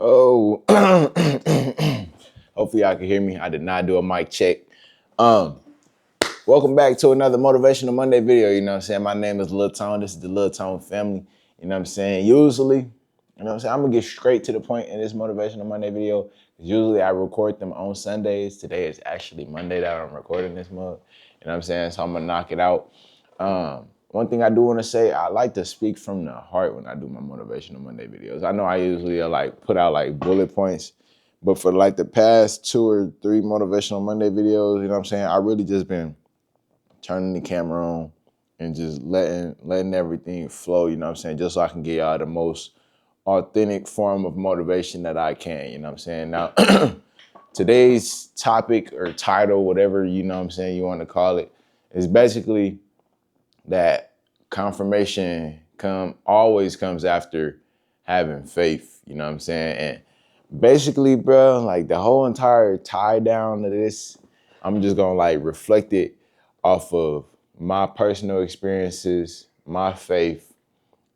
Oh, hopefully y'all can hear me. I did not do a mic check. Um, Welcome back to another Motivational Monday video. You know what I'm saying? My name is Lil Tone. This is the Lil Tone family. You know what I'm saying? Usually, you know what I'm saying? I'm gonna get straight to the point in this Motivational Monday video. Usually I record them on Sundays. Today is actually Monday that I'm recording this mug. You know what I'm saying? So I'm gonna knock it out. One thing I do want to say, I like to speak from the heart when I do my Motivational Monday videos. I know I usually like put out like bullet points, but for like the past 2 or 3 Motivational Monday videos, you know what I'm saying? I really just been turning the camera on and just letting everything flow, you know what I'm saying? Just so I can get y'all the most authentic form of motivation that I can, you know what I'm saying? Now, today's topic or title, whatever, you know what I'm saying, you want to call it, is basically that confirmation always comes after having faith, you know what I'm saying? And basically, bro, like the whole entire tie down to this, I'm just gonna like reflect it off of my personal experiences, my faith,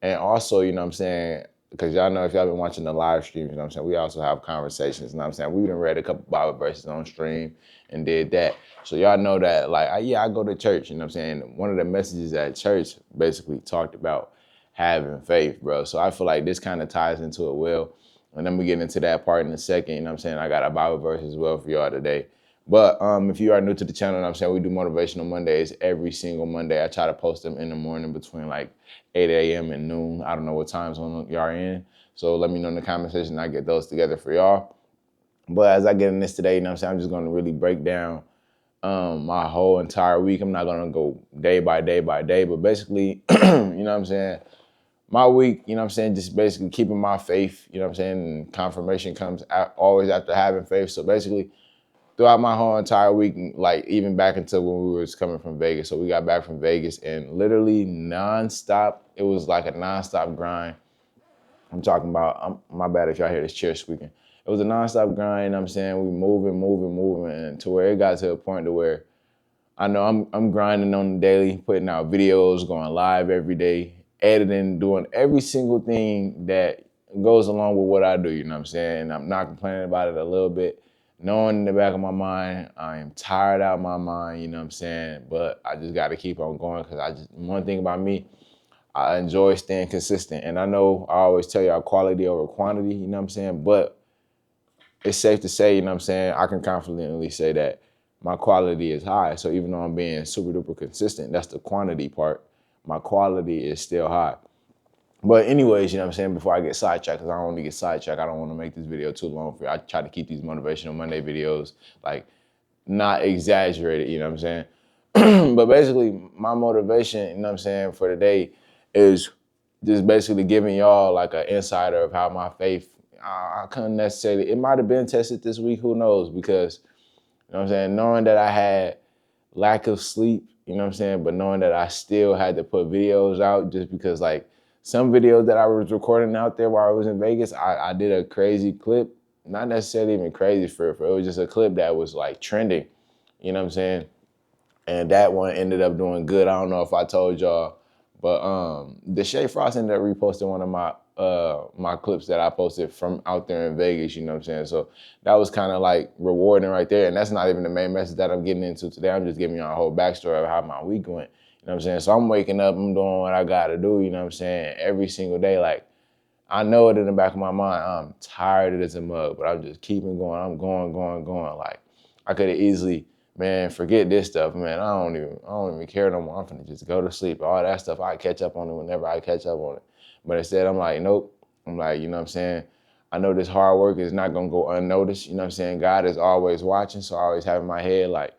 and also, you know what I'm saying, because y'all know if y'all been watching the live streams, you know what I'm saying, we also have conversations, you know what I'm saying? We done read a couple Bible verses on stream and did that. So y'all know that, like, I go to church, you know what I'm saying? One of the messages at church basically talked about having faith, bro. So I feel like this kind of ties into it well. And then we get into that part in a second, you know what I'm saying? I got a Bible verse as well for y'all today. But if you are new to the channel, you know what I'm saying, we do Motivational Mondays every single Monday. I try to post them in the morning between like 8 a.m. and noon. I don't know what time zone y'all are in. So let me know in the comment section. I get those together for y'all. But as I get in this today, you know what I'm saying, I'm just going to really break down my whole entire week. I'm not going to go day by day by day, but basically, you know what I'm saying, my week, you know what I'm saying, just basically keeping my faith, you know what I'm saying, and confirmation comes always after having faith. So basically, throughout my whole entire week, like even back until when we was coming from Vegas. So we got back from Vegas and literally nonstop, it was like a nonstop grind. I'm talking about, my bad if y'all hear this chair squeaking. It was a nonstop grind, you know what I'm saying? We moving, and to where it got to a point to where I know I'm grinding on the daily, putting out videos, going live every day, editing, doing every single thing that goes along with what I do, you know what I'm saying? And I'm not complaining about it a little bit. Knowing in the back of my mind, I am tired out of my mind, you know what I'm saying? But I just got to keep on going because one thing about me, I enjoy staying consistent. And I know I always tell y'all quality over quantity, you know what I'm saying? But it's safe to say, you know what I'm saying, I can confidently say that my quality is high. So even though I'm being super duper consistent, that's the quantity part, my quality is still high. But anyways, you know what I'm saying, before I get sidetracked, because I don't want to get sidetracked, I don't want to make this video too long for you. I try to keep these Motivational Monday videos like not exaggerated, you know what I'm saying? But basically, my motivation, you know what I'm saying, for today is just basically giving y'all like an insider of how my faith, I couldn't necessarily, it might have been tested this week, who knows? Because, you know what I'm saying, knowing that I had lack of sleep, you know what I'm saying, but knowing that I still had to put videos out just because like some videos that I was recording out there while I was in Vegas, I did a crazy clip, not necessarily even crazy for it was just a clip that was like trending, you know what I'm saying? And that one ended up doing good. I don't know if I told y'all, but the Shay Frost ended up reposting one of my clips that I posted from out there in Vegas, you know what I'm saying? So that was kind of like rewarding right there. And that's not even the main message that I'm getting into today. I'm just giving y'all a whole backstory of how my week went. You know what I'm saying? So I'm waking up, I'm doing what I gotta do, you know what I'm saying, every single day. Like, I know it in the back of my mind, I'm tired of this mug, but I'm just keeping going. I'm going. Like, I could have easily, man, forget this stuff, man. I don't even care no more. I'm finna just go to sleep. All that stuff, I catch up on it whenever I catch up on it. But instead, I'm like, nope. I'm like, you know what I'm saying? I know this hard work is not gonna go unnoticed. You know what I'm saying? God is always watching, so I always have in my head, like,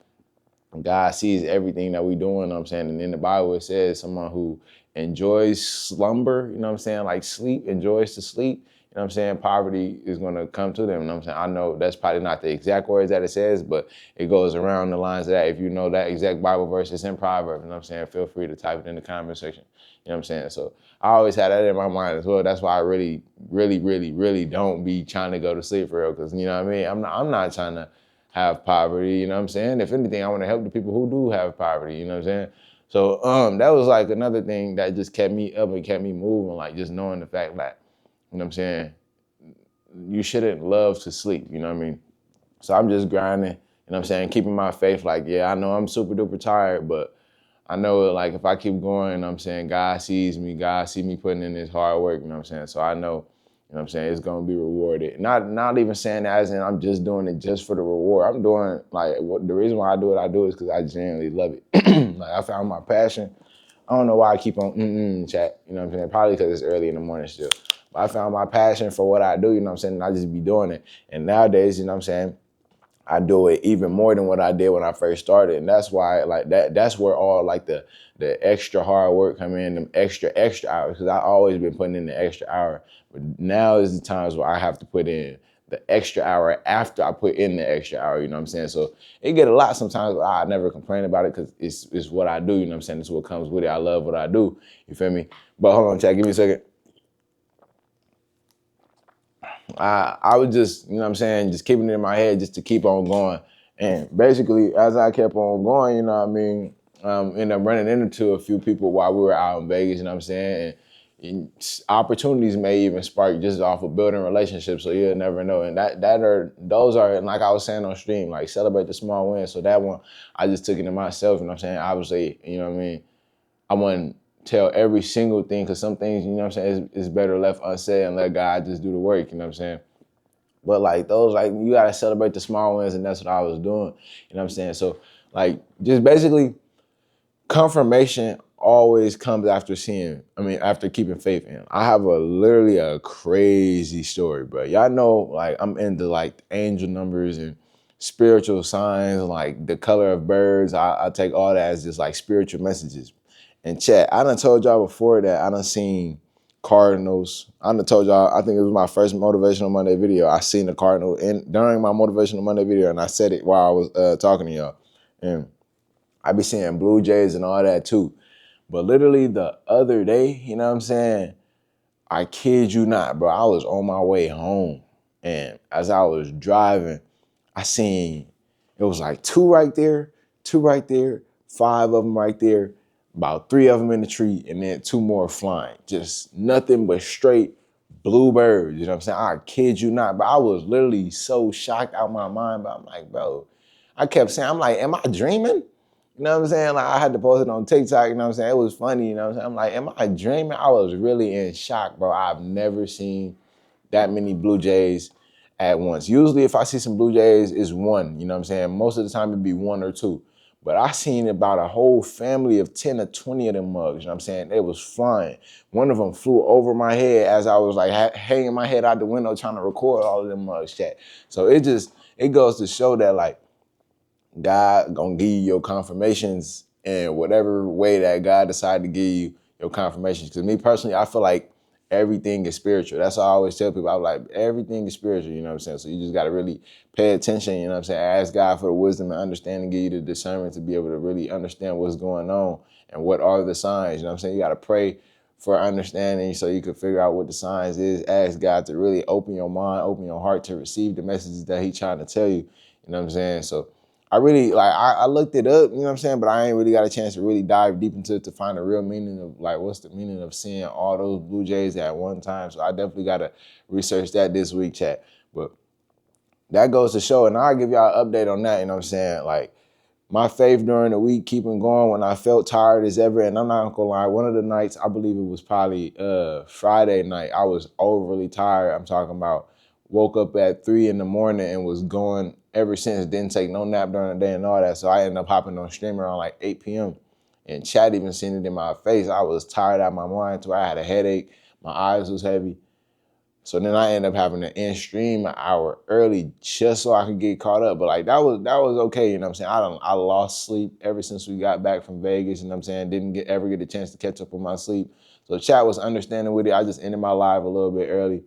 God sees everything that we doing, you know what I'm saying? And in the Bible, it says someone who enjoys slumber, you know what I'm saying? Like sleep, enjoys to sleep, you know what I'm saying? Poverty is going to come to them, you know what I'm saying? I know that's probably not the exact words that it says, but it goes around the lines of that. If you know that exact Bible verse, it's in Proverbs, you know what I'm saying? Feel free to type it in the comment section, you know what I'm saying? So I always had that in my mind as well. That's why I really don't be trying to go to sleep for real, because, you know what I mean? I'm not trying to have poverty, you know what I'm saying? If anything, I want to help the people who do have poverty, you know what I'm saying? So that was like another thing that just kept me up and kept me moving, like just knowing the fact that, you know what I'm saying, you shouldn't love to sleep, you know what I mean? So I'm just grinding, you know what I'm saying, keeping my faith. Like, yeah, I know I'm super duper tired, but I know, like, if I keep going, you know what I'm saying, God sees me, God see me putting in this hard work, you know what I'm saying? So I know, you know what I'm saying, it's gonna be rewarded. Not even saying that as in I'm just doing it just for the reward. I'm doing, like, the reason why I do it is because I genuinely love it. Like, I found my passion. I don't know why I keep on chat, you know what I'm saying? Probably because it's early in the morning still. But I found my passion for what I do, you know what I'm saying? And I just be doing it. And nowadays, you know what I'm saying, I do it even more than what I did when I first started. And that's why, like, that's where all, like, the extra hard work come in, them extra hours, because I always been putting in the extra hour. But now is the times where I have to put in the extra hour after I put in the extra hour, you know what I'm saying? So it get a lot sometimes, but I never complain about it because it's what I do, you know what I'm saying? It's what comes with it. I love what I do, you feel me? But hold on, chat, give me a second. I was just, you know what I'm saying, just keeping it in my head just to keep on going. And basically, as I kept on going, you know what I mean, ended up running into a few people while we were out in Vegas, you know what I'm saying? And opportunities may even spark just off of building relationships, so you'll never know. And those are, and like I was saying on stream, like, celebrate the small wins. So that one, I just took it to myself, you know what I'm saying? Obviously, you know what I mean? I wouldn't tell every single thing, because some things, you know what I'm saying, is better left unsaid and let God just do the work, you know what I'm saying? But, like, those, like, you gotta celebrate the small wins, and that's what I was doing, you know what I'm saying? So, like, just basically, confirmation always comes after keeping faith in. I have literally a crazy story, bro. Y'all know, like, I'm into, like, angel numbers and spiritual signs, like the color of birds. I take all that as just, like, spiritual messages. And chat, I done told y'all before that I done seen cardinals. I done told y'all, I think it was my first Motivational Monday video. I seen the cardinal during my Motivational Monday video, and I said it while I was talking to y'all. And I be seeing Blue Jays and all that too. But literally the other day, you know what I'm saying, I kid you not, bro, I was on my way home. And as I was driving, I seen, it was like two right there, 5 of them right there, about 3 of them in the tree, and then 2 more flying. Just nothing but straight blue birds, you know what I'm saying? I kid you not, but I was literally so shocked out my mind, but I'm like, bro, I kept saying, I'm like, am I dreaming? You know what I'm saying? Like, I had to post it on TikTok, you know what I'm saying? It was funny, you know what I'm saying? I'm like, am I dreaming? I was really in shock, bro. I've never seen that many Blue Jays at once. Usually if I see some Blue Jays, it's one, you know what I'm saying? Most of the time it'd be 1 or 2. But I seen about a whole family of 10 or 20 of them mugs, you know what I'm saying? They was flying. One of them flew over my head as I was, like, hanging my head out the window trying to record all of them mugs, chat. So it goes to show that, like, God gonna give you your confirmations in whatever way that God decided to give you your confirmations. Because me personally, I feel like everything is spiritual. That's what I always tell people. I'm like, everything is spiritual, you know what I'm saying? So you just gotta really pay attention, you know what I'm saying? Ask God for the wisdom and understanding, give you the discernment to be able to really understand what's going on and what are the signs, you know what I'm saying? You gotta pray for understanding so you can figure out what the signs is. Ask God to really open your mind, open your heart to receive the messages that He's trying to tell you, you know what I'm saying? So I really, like, I looked it up, you know what I'm saying? But I ain't really got a chance to really dive deep into it to find the real meaning of, like, what's the meaning of seeing all those Blue Jays at one time. So I definitely got to research that this week, chat. But that goes to show, and I'll give y'all an update on that, you know what I'm saying? Like, my faith during the week, keeping going when I felt tired as ever. And I'm not gonna lie, one of the nights, I believe it was probably Friday night, I was overly tired. I'm talking about woke up at 3 in the morning and was going ever since. Didn't take no nap during the day and all that. So I ended up hopping on stream around like 8 p.m. And chat even seen it in my face. I was tired out of my mind too. I had a headache. My eyes was heavy. So then I ended up having to end stream an hour early just so I could get caught up. But, like, that was okay, you know what I'm saying? I lost sleep ever since we got back from Vegas, you know what I'm saying? Didn't ever get a chance to catch up on my sleep. So chat was understanding with it. I just ended my live a little bit early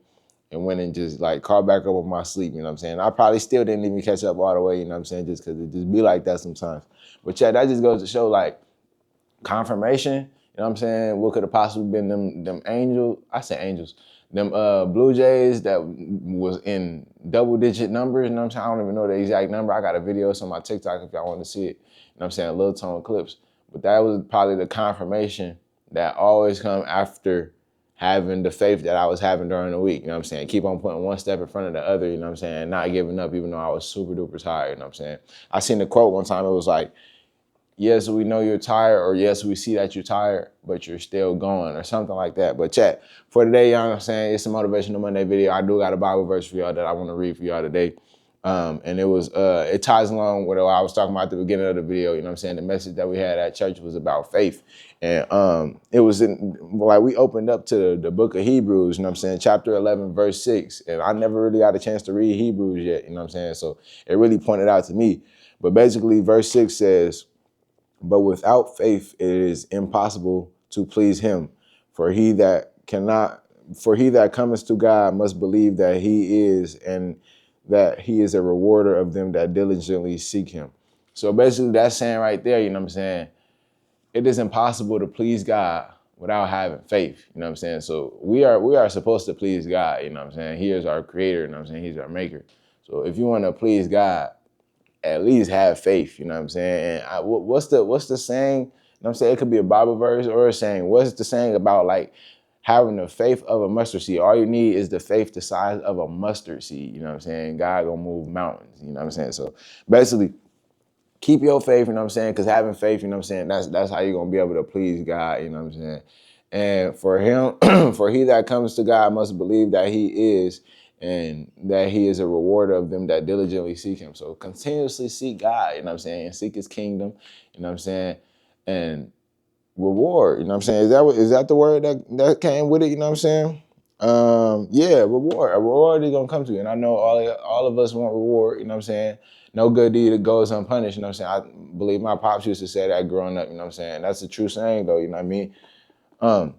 and went and just, like, caught back up on my sleep, you know what I'm saying? I probably still didn't even catch up all the way, you know what I'm saying? Just because it just be like that sometimes. But chat, that just goes to show, like, confirmation, you know what I'm saying? What could have possibly been them angels? I say angels. Them Blue Jays that was in double-digit numbers, you know what I'm saying? I don't even know the exact number. I got a video on my TikTok if y'all want to see it. You know what I'm saying? Little tone clips. But that was probably the confirmation that always come after having the faith that I was having during the week. You know what I'm saying? Keep on putting one step in front of the other, you know what I'm saying? Not giving up even though I was super duper tired, you know what I'm saying? I seen the quote one time, it was like, yes, we know you're tired, or yes, we see that you're tired, but you're still going, or something like that. But chat, for today, y'all know what I'm saying? It's a Motivational Monday video. I do got a Bible verse for y'all that I want to read for y'all today. And it ties along with what I was talking about at the beginning of the video. You know what I'm saying? The message that we had at church was about faith. And it was we opened up to the book of Hebrews, you know what I'm saying? Chapter 11, verse 6. And I never really got a chance to read Hebrews yet, you know what I'm saying? So it really pointed out to me. But basically, verse 6 says, but without faith, it is impossible to please him. For he that cometh to God must believe that he is, and that he is a rewarder of them that diligently seek him. So basically that's saying right there, you know what I'm saying? It is impossible to please God without having faith. You know what I'm saying? So we are supposed to please God, you know what I'm saying? He is our creator, you know what I'm saying? He's our maker. So if you want to please God, at least have faith, you know what I'm saying? And what's the saying? You know what I'm saying? It could be a Bible verse or a saying. What's the saying about like having the faith of a mustard seed? All you need is the faith the size of a mustard seed, you know what I'm saying? God gonna move mountains, you know what I'm saying? So basically, keep your faith, you know what I'm saying? Because having faith, you know what I'm saying, that's how you're gonna be able to please God, you know what I'm saying? And for him, for he that comes to God must believe that he is, and that he is a rewarder of them that diligently seek him. So continuously seek God, you know what I'm saying? And seek his kingdom, you know what I'm saying? And reward, you know what I'm saying? Is that the word that came with it, you know what I'm saying? Yeah, reward. A reward is gonna come to you. And I know all of us want reward, you know what I'm saying? No good deed goes unpunished, you know what I'm saying? I believe my pops used to say that growing up, you know what I'm saying? That's a true saying though, you know what I mean?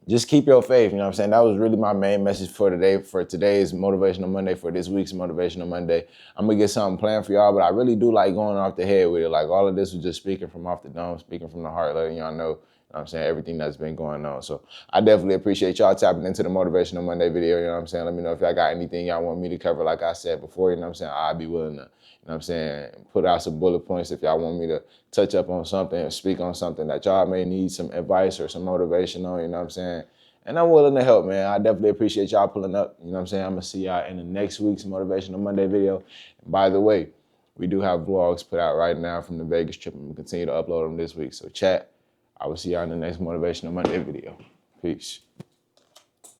Just keep your faith, you know what I'm saying? That was really my main message for today, for today's Motivational Monday, for this week's Motivational Monday. I'm gonna get something planned for y'all, but I really do like going off the head with it. Like all of this was just speaking from off the dome, speaking from the heart, letting y'all know, you know what I'm saying, everything that's been going on. So I definitely appreciate y'all tapping into the Motivational Monday video, you know what I'm saying? Let me know if y'all got anything y'all want me to cover, like I said before, you know what I'm saying? I'd be willing to, you know what I'm saying, put out some bullet points if y'all want me to touch up on something or speak on something that y'all may need some advice or some motivation on, you know what I'm saying? And I'm willing to help, man. I definitely appreciate y'all pulling up. You know what I'm saying? I'm going to see y'all in the next week's Motivational Monday video. And by the way, we do have vlogs put out right now from the Vegas trip, and we'll continue to upload them this week. So chat, I will see y'all in the next Motivational Monday video. Peace.